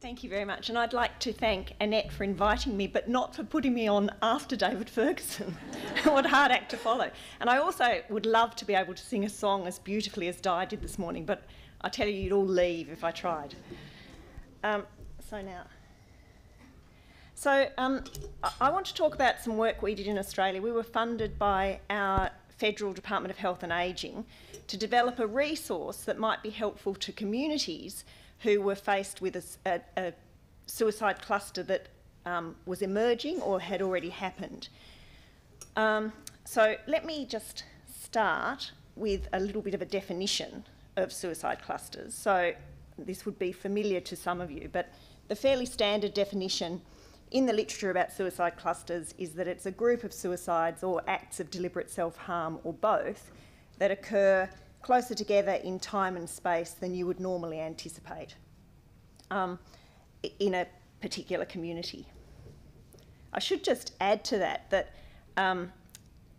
Thank you very much, and I'd like to thank Annette for inviting me, but not for putting me on after David Ferguson. What a hard act to follow. And I also would love to be able to sing a song as beautifully as Di did this morning, but I tell you, you'd all leave if I tried. I want to talk about some work we did in Australia. We were funded by our Federal Department of Health and Ageing to develop a resource that might be helpful to communities who were faced with a suicide cluster that was emerging or had already happened. So let me just start with a little bit of a definition of suicide clusters. So this would be familiar to some of you, but the fairly standard definition in the literature about suicide clusters is that it's a group of suicides or acts of deliberate self-harm or both that occur closer together in time and space than you would normally anticipate in a particular community. I should just add to that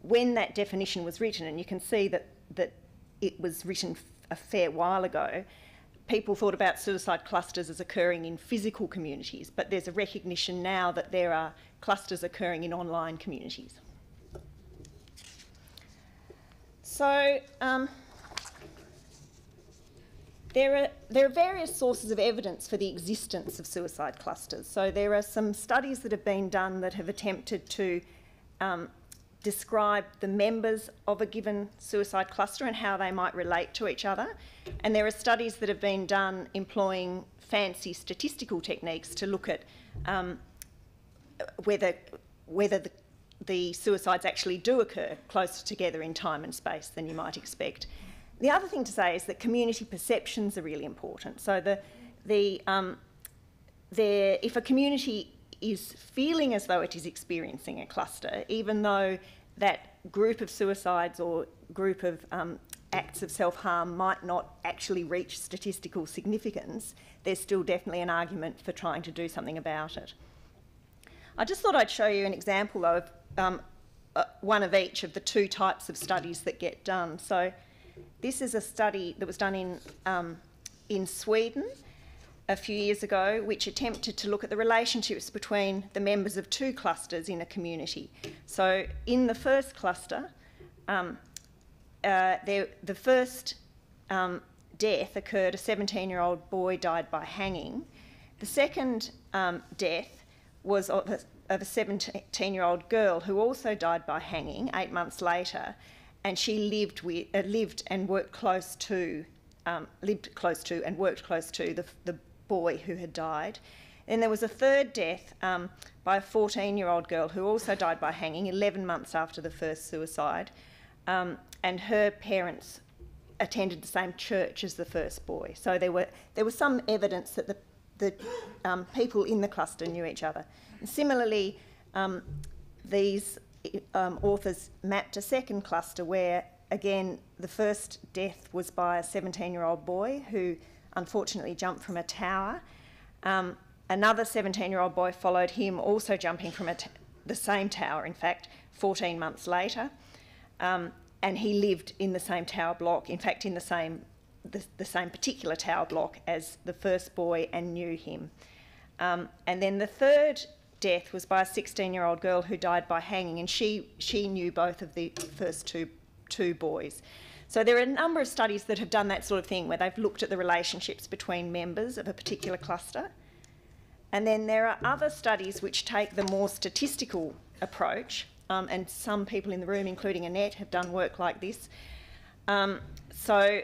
when that definition was written, and you can see that it was written a fair while ago, people thought about suicide clusters as occurring in physical communities, but there's a recognition now that there are clusters occurring in online communities. So there are various sources of evidence for the existence of suicide clusters. So there are some studies that have been done that have attempted to describe the members of a given suicide cluster and how they might relate to each other. And there are studies that have been done employing fancy statistical techniques to look at whether the suicides actually do occur closer together in time and space than you might expect. The other thing to say is that community perceptions are really important. So if a community is feeling as though it is experiencing a cluster, even though that group of suicides or group of acts of self-harm might not actually reach statistical significance, there's still definitely an argument for trying to do something about it. I just thought I'd show you an example though of one of each of the two types of studies that get done. So this is a study that was done in Sweden a few years ago, which attempted to look at the relationships between the members of two clusters in a community. So in the first cluster, the first death occurred, a 17-year-old boy died by hanging. The second death was of a 17-year-old girl who also died by hanging 8 months later, and she lived and worked close to and worked close to the boy who had died. And there was a third death by a 14-year-old girl who also died by hanging 11 months after the first suicide, and her parents attended the same church as the first boy. So there was some evidence that the people in the cluster knew each other. And similarly, these authors mapped a second cluster where, again, the first death was by a 17-year-old boy who unfortunately jumped from a tower. Another 17-year-old boy followed him, also jumping from the same tower, in fact, 14 months later. And he lived in the same tower block, in fact, in the same particular tower block as the first boy, and knew him. And then the third death was by a 16-year-old girl who died by hanging, and she knew both of the first two boys. So there are a number of studies that have done that sort of thing, where they've looked at the relationships between members of a particular cluster. And then there are other studies which take the more statistical approach, and some people in the room, including Annette, have done work like this. So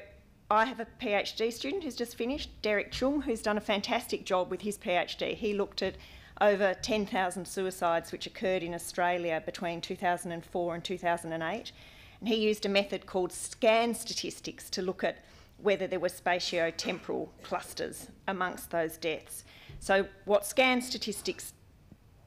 I have a PhD student who's just finished, Derek Chung, who's done a fantastic job with his PhD. He looked at over 10,000 suicides which occurred in Australia between 2004 and 2008. And he used a method called scan statistics to look at whether there were spatio-temporal clusters amongst those deaths. So what scan statistics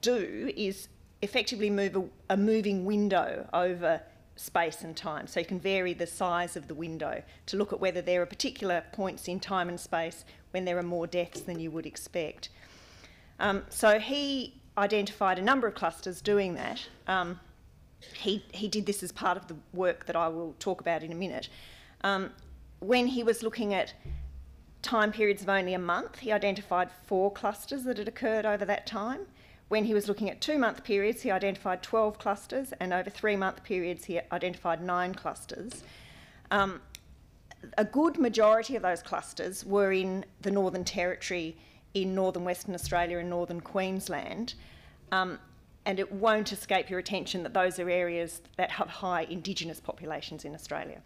do is effectively move a moving window over space and time. So you can vary the size of the window to look at whether there are particular points in time and space when there are more deaths than you would expect. So he identified a number of clusters doing that. He did this as part of the work that I will talk about in a minute. When he was looking at time periods of only a month, he identified 4 clusters that had occurred over that time. When he was looking at 2-month periods, he identified 12 clusters, and over 3-month periods, he identified 9 clusters. A good majority of those clusters were in the Northern Territory, in northern Western Australia and northern Queensland. And it won't escape your attention that those are areas that have high Indigenous populations in Australia.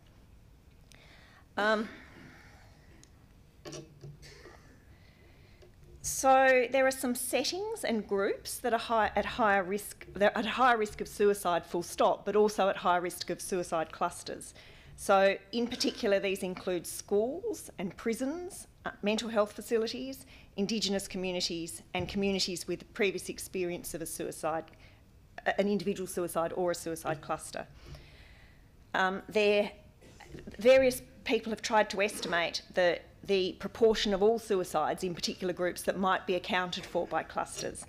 So there are some settings and groups that are at higher risk of suicide full stop, but also at higher risk of suicide clusters. So in particular, these include schools and prisons, mental health facilities, Indigenous communities, and communities with previous experience of an individual suicide or a suicide cluster. Various people have tried to estimate the proportion of all suicides in particular groups that might be accounted for by clusters.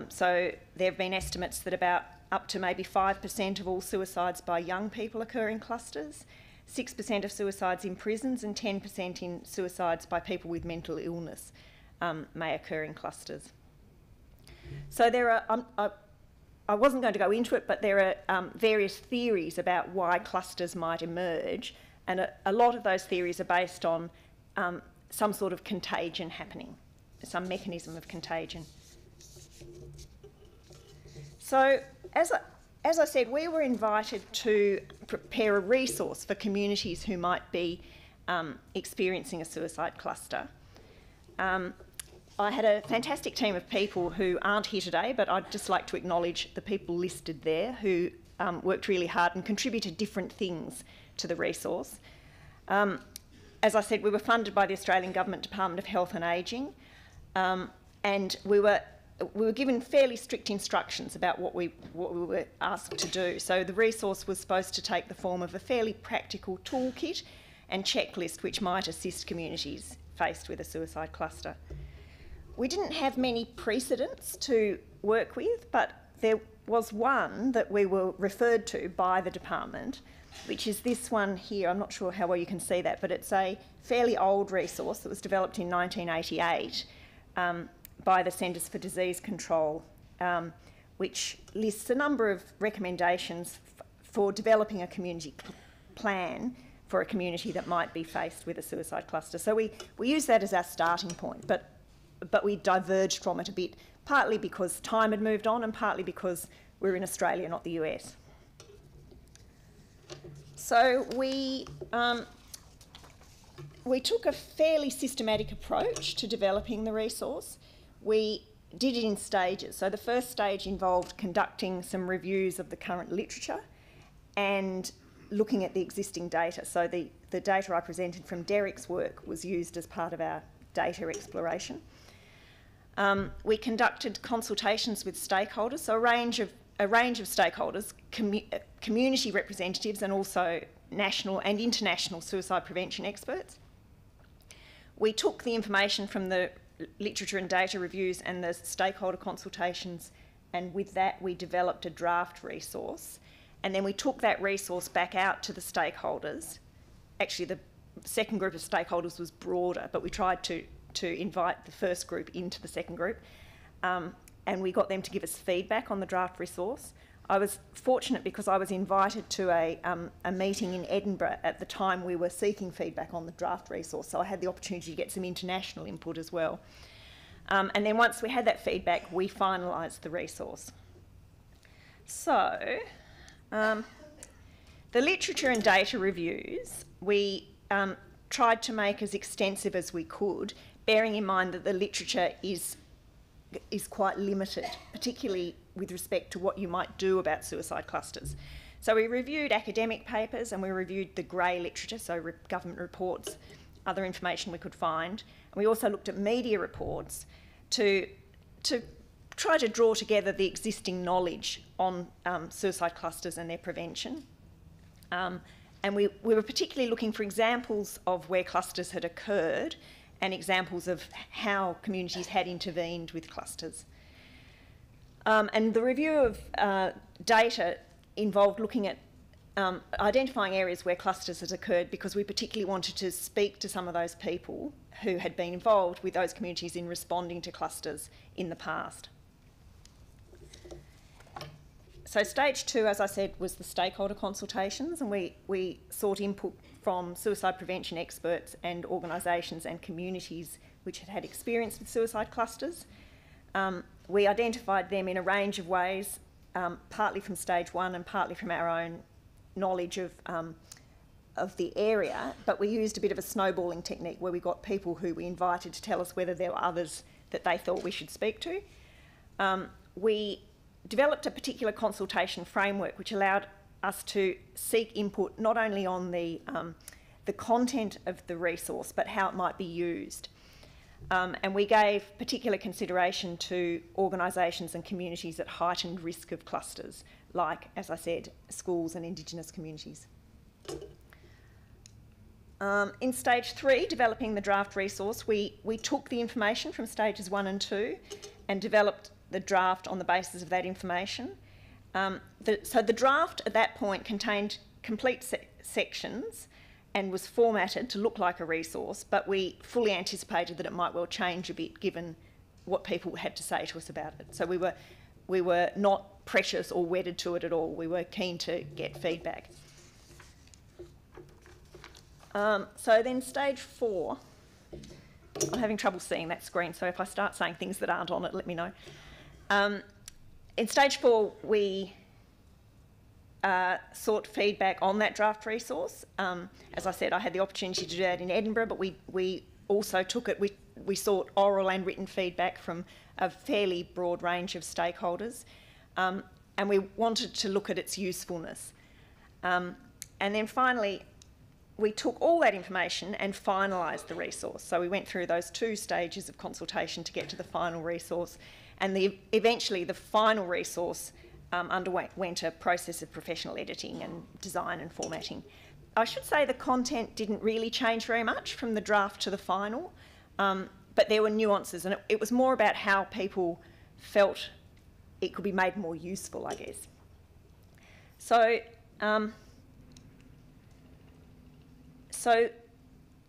So there have been estimates that about up to maybe 5% of all suicides by young people occur in clusters, 6% of suicides in prisons, and 10% in suicides by people with mental illness may occur in clusters. So there are, I wasn't going to go into it, but there are various theories about why clusters might emerge, and a lot of those theories are based on some sort of contagion happening, some mechanism of contagion. So, as I said, we were invited to prepare a resource for communities who might be experiencing a suicide cluster. I had a fantastic team of people who aren't here today, but I'd just like to acknowledge the people listed there who worked really hard and contributed different things to the resource. As I said, we were funded by the Australian Government Department of Health and Ageing, and we were given fairly strict instructions about what we were asked to do. So the resource was supposed to take the form of a fairly practical toolkit and checklist which might assist communities faced with a suicide cluster. We didn't have many precedents to work with, but there was one that we were referred to by the department, which is this one here. I'm not sure how well you can see that, but it's a fairly old resource that was developed in 1988 by the Centres for Disease Control, which lists a number of recommendations for developing a community plan for a community that might be faced with a suicide cluster. So we use that as our starting point, but we diverged from it a bit, partly because time had moved on and partly because we're in Australia, not the US. So we took a fairly systematic approach to developing the resource. We did it in stages. So the first stage involved conducting some reviews of the current literature and looking at the existing data. So the data I presented from Derek's work was used as part of our data exploration. We conducted consultations with stakeholders, so a range of stakeholders, community representatives, and also national and international suicide prevention experts. We took the information from the literature and data reviews and the stakeholder consultations, and with that we developed a draft resource, and then we took that resource back out to the stakeholders. Actually, the second group of stakeholders was broader, but we tried to invite the first group into the second group, and we got them to give us feedback on the draft resource. I was fortunate because I was invited to a meeting in Edinburgh at the time we were seeking feedback on the draft resource, so I had the opportunity to get some international input as well. And then once we had that feedback, we finalised the resource. So, the literature and data reviews, we tried to make as extensive as we could, bearing in mind that the literature is quite limited, particularly with respect to what you might do about suicide clusters. So we reviewed academic papers and we reviewed the grey literature, so government reports, other information we could find. And we also looked at media reports to try to draw together the existing knowledge on suicide clusters and their prevention. And we were particularly looking for examples of where clusters had occurred and examples of how communities had intervened with clusters. And the review of data involved looking at identifying areas where clusters had occurred, because we particularly wanted to speak to some of those people who had been involved with those communities in responding to clusters in the past. So stage 2, as I said, was the stakeholder consultations, and we sought input from suicide prevention experts and organisations and communities which had had experience with suicide clusters. We identified them in a range of ways, partly from stage 1 and partly from our own knowledge of the area, but we used a bit of a snowballing technique where we got people who we invited to tell us whether there were others that they thought we should speak to. We developed a particular consultation framework which allowed us to seek input not only on the content of the resource but how it might be used. And we gave particular consideration to organisations and communities at heightened risk of clusters, like, as I said, schools and Indigenous communities. In stage 3, developing the draft resource, we took the information from stages 1 and 2 and developed the draft on the basis of that information. So the draft at that point contained complete sections and was formatted to look like a resource, but we fully anticipated that it might well change a bit given what people had to say to us about it. So we were not precious or wedded to it at all. We were keen to get feedback. So then stage 4, I'm having trouble seeing that screen, so if I start saying things that aren't on it, let me know. In stage 4, we sought feedback on that draft resource. As I said, I had the opportunity to do that in Edinburgh, but we also took it, we sought oral and written feedback from a fairly broad range of stakeholders, and we wanted to look at its usefulness. And then finally, we took all that information and finalised the resource. So we went through those 2 stages of consultation to get to the final resource, and eventually the final resource underwent a process of professional editing and design and formatting. I should say the content didn't really change very much from the draft to the final, but there were nuances, and it was more about how people felt it could be made more useful, I guess. So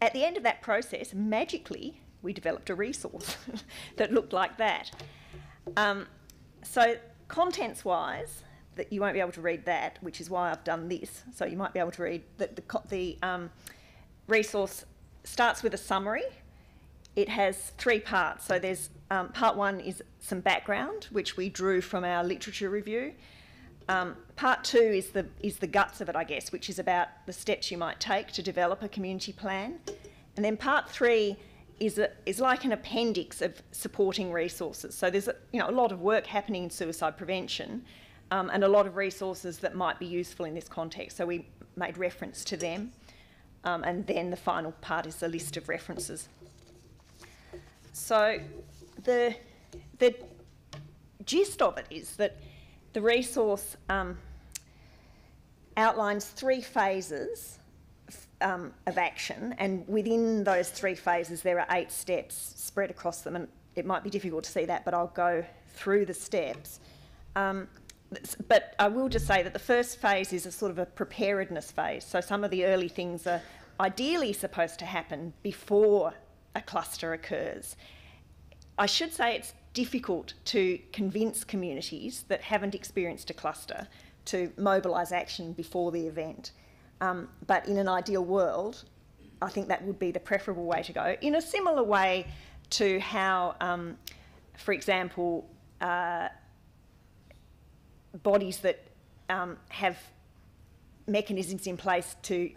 at the end of that process, magically, we developed a resource that looked like that. So contents-wise, that you won't be able to read that, which is why I've done this. So you might be able to read that the resource starts with a summary. It has 3 parts. So there's part 1 is some background, which we drew from our literature review. Part 2 is the guts of it, I guess, which is about the steps you might take to develop a community plan. And then part 3 is like an appendix of supporting resources. So there's a lot of work happening in suicide prevention, and a lot of resources that might be useful in this context. So we made reference to them, and then the final part is a list of references. So the gist of it is that the resource outlines 3 phases of action, and within those 3 phases there are 8 steps spread across them, and it might be difficult to see that, but I'll go through the steps. But I will just say that the first phase is a sort of a preparedness phase, so some of the early things are ideally supposed to happen before a cluster occurs. I should say it's difficult to convince communities that haven't experienced a cluster to mobilise action before the event. But in an ideal world, I think that would be the preferable way to go, in a similar way to how, for example, bodies that have mechanisms in place to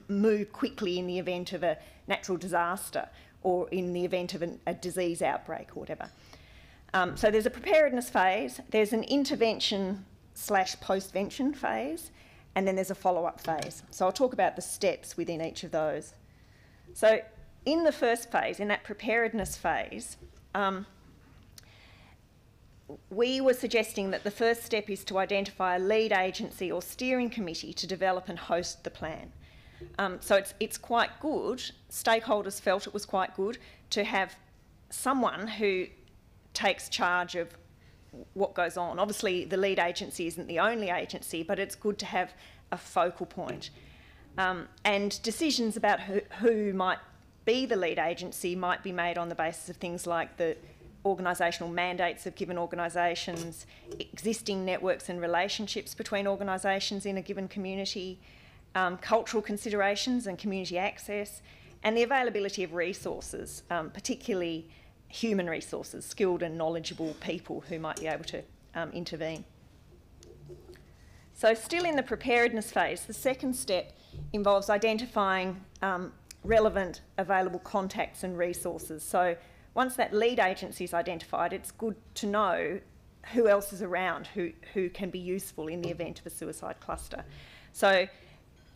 move quickly in the event of a natural disaster or in the event of a disease outbreak or whatever. So there's a preparedness phase, there's an intervention/postvention phase, and then there's a follow-up phase. So I'll talk about the steps within each of those. So in the first phase, in that preparedness phase, we were suggesting that the first step is to identify a lead agency or steering committee to develop and host the plan. So it's quite good, stakeholders felt it was quite good, to have someone who takes charge of what goes on. Obviously, the lead agency isn't the only agency, but it's good to have a focal point. And decisions about who might be the lead agency might be made on the basis of things like the organisational mandates of given organisations, existing networks and relationships between organisations in a given community, cultural considerations and community access, and the availability of resources, particularly human resources, skilled and knowledgeable people who might be able to intervene. So still in the preparedness phase, the second step involves identifying relevant available contacts and resources. So once that lead agency is identified, it's good to know who else is around who can be useful in the event of a suicide cluster. So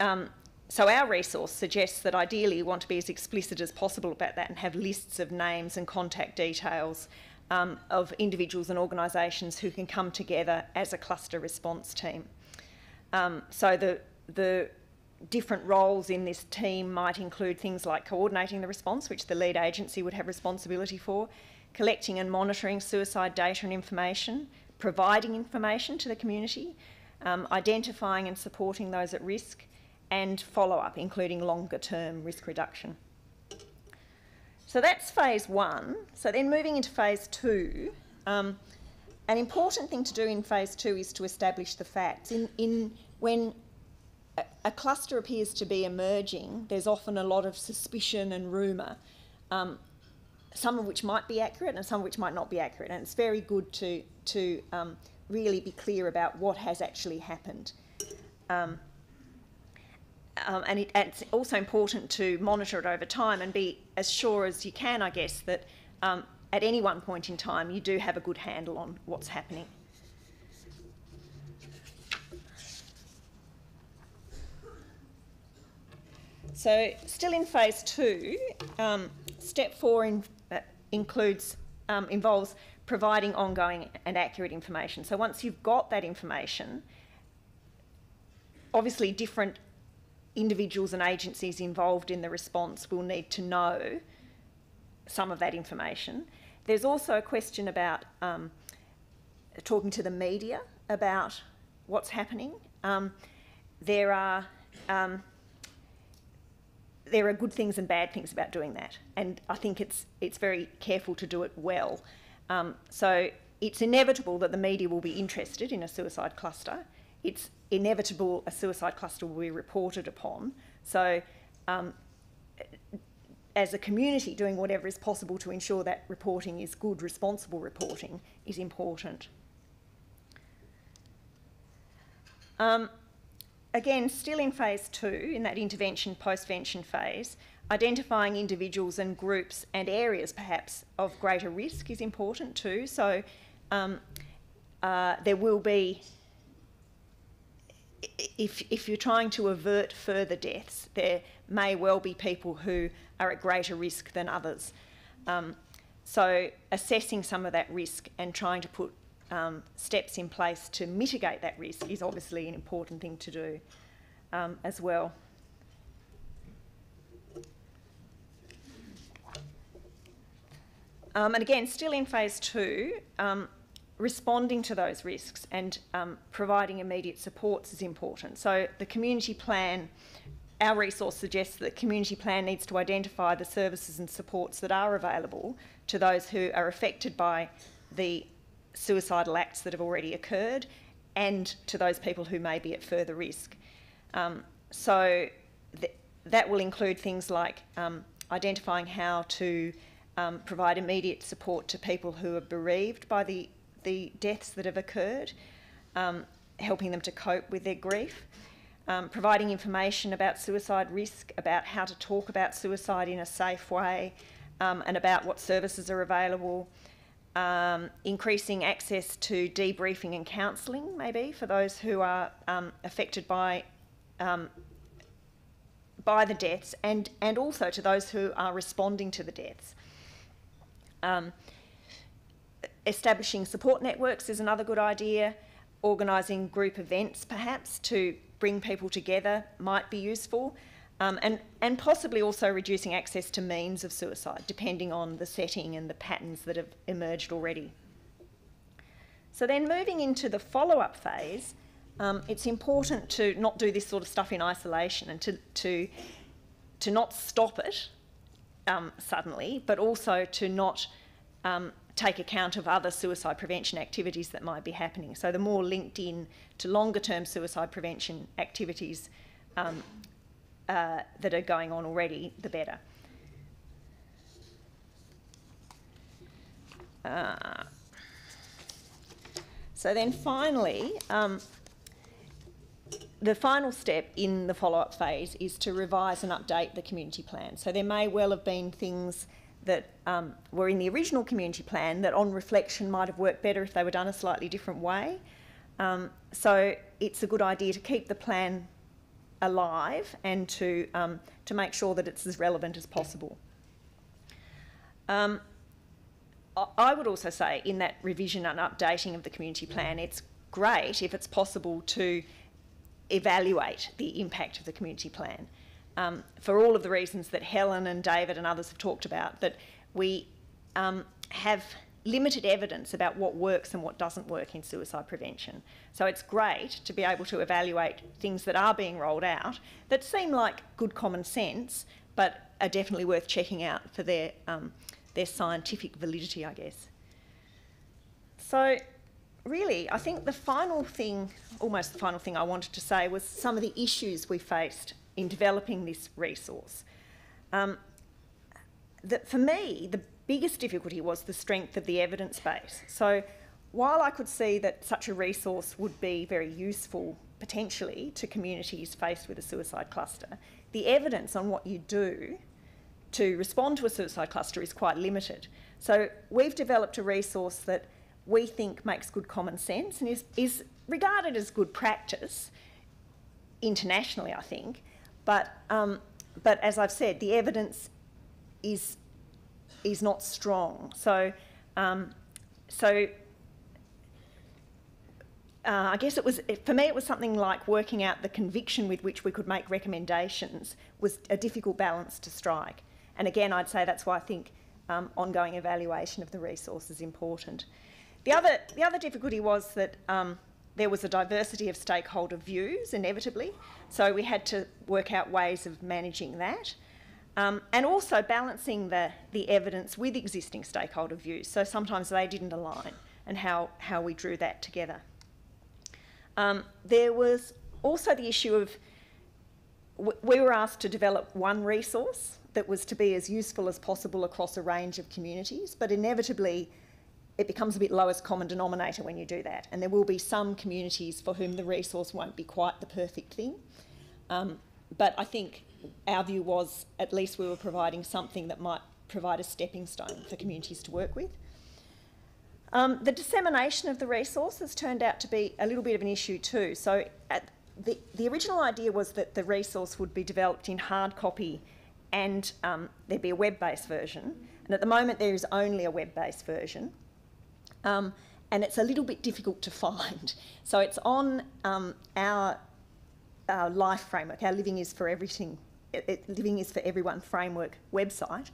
our resource suggests that ideally you want to be as explicit as possible about that and have lists of names and contact details of individuals and organisations who can come together as a cluster response team. So the different roles in this team might include things like coordinating the response, which the lead agency would have responsibility for, collecting and monitoring suicide data and information, providing information to the community, identifying and supporting those at risk, and follow-up, including longer-term risk reduction. So that's phase one. So then moving into phase two, an important thing to do in phase two is to establish the facts. When a cluster appears to be emerging, there's often a lot of suspicion and rumour, some of which might be accurate and some of which might not be accurate. And it's very good to really be clear about what has actually happened. And it's also important to monitor it over time and be as sure as you can, I guess, that at any one point in time you do have a good handle on what's happening. So still in phase two, step four involves providing ongoing and accurate information. So once you've got that information, obviously different individuals and agencies involved in the response will need to know some of that information. There's also a question about talking to the media about what's happening. There are good things and bad things about doing that, and I think it's very careful to do it well. So it's inevitable that the media will be interested in a suicide cluster. It's inevitable a suicide cluster will be reported upon. So as a community, doing whatever is possible to ensure that reporting is good, responsible reporting is important. Again, still in phase two, in that intervention, post-vention phase, identifying individuals and groups and areas perhaps of greater risk is important too. So there will be, if you're trying to avert further deaths, there may well be people who are at greater risk than others. So assessing some of that risk and trying to put steps in place to mitigate that risk is obviously an important thing to do as well. And again, still in phase two, responding to those risks and providing immediate supports is important. So the community plan, our resource suggests that the community plan needs to identify the services and supports that are available to those who are affected by the suicidal acts that have already occurred and to those people who may be at further risk. So that will include things like identifying how to provide immediate support to people who are bereaved by the deaths that have occurred, helping them to cope with their grief, providing information about suicide risk, about how to talk about suicide in a safe way, and about what services are available, increasing access to debriefing and counselling, maybe, for those who are affected by the deaths, and also to those who are responding to the deaths. Establishing support networks is another good idea. Organising group events, perhaps, to bring people together might be useful. And possibly also reducing access to means of suicide, depending on the setting and the patterns that have emerged already. So then moving into the follow-up phase, it's important to not do this sort of stuff in isolation and to not stop it suddenly, but also to not take account of other suicide prevention activities that might be happening. So the more linked in to longer-term suicide prevention activities that are going on already, the better. So then finally, the final step in the follow-up phase is to revise and update the community plan. So there may well have been things that were in the original community plan that on reflection might have worked better if they were done a slightly different way. So it's a good idea to keep the plan alive and to make sure that it's as relevant as possible. I would also say in that revision and updating of the community plan, it's great if it's possible to evaluate the impact of the community plan for all of the reasons that Helen and David and others have talked about, that we have limited evidence about what works and what doesn't work in suicide prevention. So it's great to be able to evaluate things that are being rolled out that seem like good common sense but are definitely worth checking out for their scientific validity, I guess. So really, I think the final thing, almost the final thing I wanted to say was some of the issues we faced in developing this resource. That for me, the biggest difficulty was the strength of the evidence base. So while I could see that such a resource would be very useful potentially to communities faced with a suicide cluster, the evidence on what you do to respond to a suicide cluster is quite limited. So we've developed a resource that we think makes good common sense and is regarded as good practice internationally, I think. But as I've said, the evidence is not strong. So I guess for me it was something like working out the conviction with which we could make recommendations was a difficult balance to strike. And again, I'd say that's why I think ongoing evaluation of the resource is important. The other difficulty was that there was a diversity of stakeholder views, inevitably, so we had to work out ways of managing that. And also balancing the evidence with existing stakeholder views, so sometimes they didn't align, and how we drew that together. There was also the issue of, we were asked to develop one resource that was to be as useful as possible across a range of communities, but inevitably it becomes a bit lowest common denominator when you do that, and there will be some communities for whom the resource won't be quite the perfect thing. But I think our view was at least we were providing something that might provide a stepping stone for communities to work with. The dissemination of the resource has turned out to be a little bit of an issue too. So the original idea was that the resource would be developed in hard copy and there'd be a web-based version. And at the moment there is only a web-based version. And it's a little bit difficult to find. So it's on our LIFE framework, our Living is for Everything, Living is for Everyone framework website,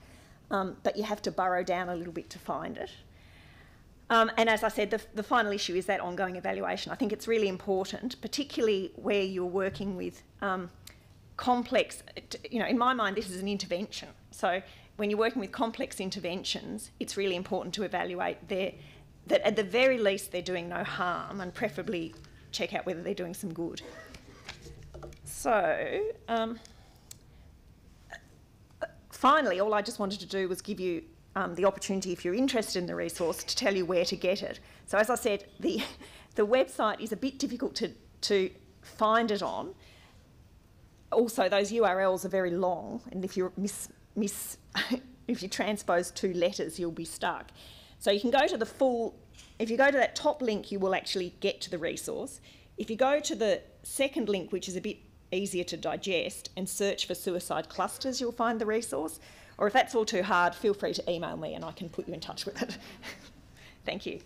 but you have to burrow down a little bit to find it. And as I said, the final issue is that ongoing evaluation. I think it's really important, particularly where you're working with complex, in my mind, this is an intervention. So when you're working with complex interventions, it's really important to evaluate that at the very least they're doing no harm, and preferably check out whether they're doing some good. So finally, all I just wanted to do was give you the opportunity, if you're interested in the resource, to tell you where to get it. So as I said, the website is a bit difficult to find it on. Also, those URLs are very long, and if you if you transpose 2 letters, you'll be stuck. So you can go to if you go to that top link, you will actually get to the resource. If you go to the second link, which is a bit easier to digest, and search for suicide clusters, you'll find the resource. Or if that's all too hard, feel free to email me and I can put you in touch with it. Thank you.